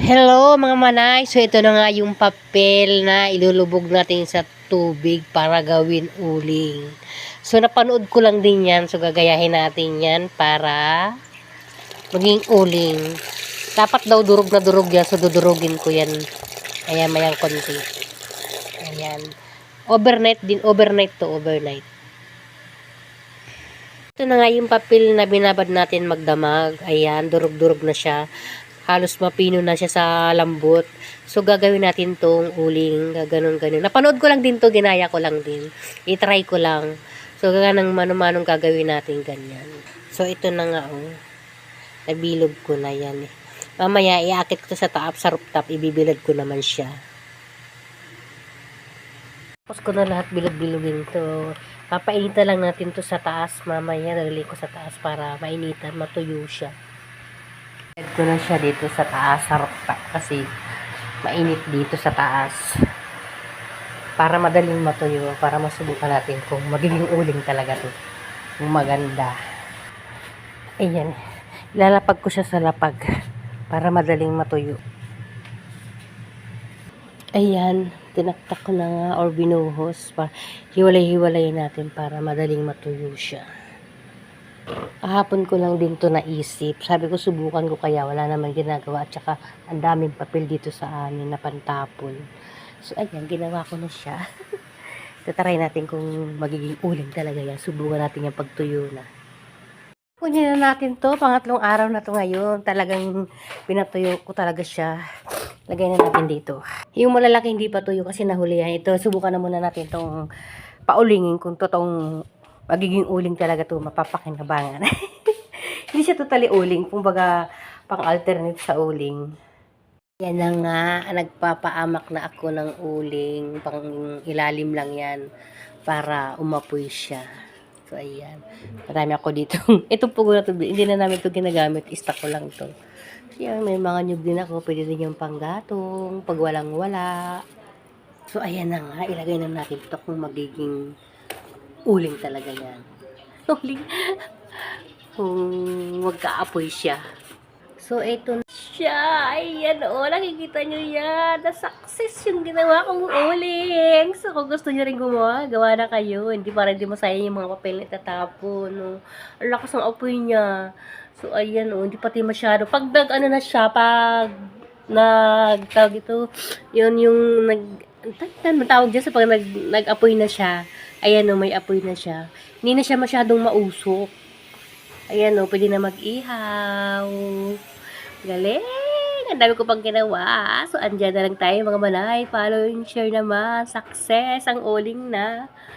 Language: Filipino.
Hello mga manay, so ito na nga yung papel na ilulubog natin sa tubig para gawin uling. So napanood ko lang din yan, so gagayahin natin yan para maging uling. Dapat daw durog na durog yan, so dudurugin ko yan. Ayan, mayang konti. Ayan. Overnight din, overnight to overnight. Ito na nga yung papel na binabad natin magdamag. Ayan, durog-durog na siya. Halos mapino na siya sa lambot. So, gagawin natin tong uling. Ganon-ganon. Napanood ko lang din to, ginaya ko lang din. I-try ko lang. So, ganang mano-manong gagawin natin ganyan. So, ito na nga, oh. Nabilog ko na yan, eh. Mamaya, iakit ko sa taap, sa rooftop, ibibilad ko naman siya. Tapos ko na lahat bilog-bilogin to. Papainitan lang natin to sa taas. Mamaya, nalagay ko sa taas para mainitan, matuyo siya. Add ko na siya dito sa taas, sa rooftop, kasi mainit dito sa taas. Para madaling matuyo, para masubukan natin kung magiging uling talaga to. Kung maganda. Ayan. Ilalapag ko siya sa lapag para madaling matuyo. Ayan. Tinaktak ko na nga or binuhos. Hiwalay-hiwalay natin para madaling matuyo siya. Kahapon ko lang din to naisip. Sabi ko subukan ko kaya wala naman ginagawa at saka ang daming papel dito sa amin na pantapon. So ayan, ginawa ko na siya. Tataray natin kung magiging uling talaga yan. Subukan natin yung pagtuyo na. Kunin na natin to. Pangatlong araw na to ngayon. Talagang pinatuyo ko talaga siya. Lagay na natin dito. Yung malalaki hindi pa tuyo kasi nahulihan. Ito, subukan na muna natin tong paulingin kung totoong magiging uling talaga to, mapapakinabangan. Hindi siya totally uling, kumbaga pang-alternate sa uling. Yan na nga, nagpapaamak na ako ng uling, pang ilalim lang yan, para umapoy siya. So, ayan. Marami ako dito. Itong pugo na to, hindi na namin ito ginagamit, stock ko lang to. Yan, may mga nyug din ako, pwede din yung panggatong, pag walang-wala. So, ayan na nga, ilagay na natin ito kung magiging uling talaga yan. Uling. Kung magkaapoy siya. So, ito na siya. Ayan, o. Nakikita nyo yan. Na-success yung ginawa kong uling. So, kung gusto nyo rin gumawa, gawa na kayo. Hindi para hindi masayang yung mga papel na itatapon. No? Ang lakas ng apoy niya. So, ayan, o. Hindi pati masyado. Pag ano na siya, pag nagtawag ito, yun yung tawag dyan sa pag nag-apoy na siya. Ayan o, may apoy na siya. Hindi na siya masyadong mausok. Ayan o, pwede na mag-ihaw. Galing! Ang dami ko pang ginawa. So, andyan na lang tayo mga manay. Follow and share naman. Success ang uling na.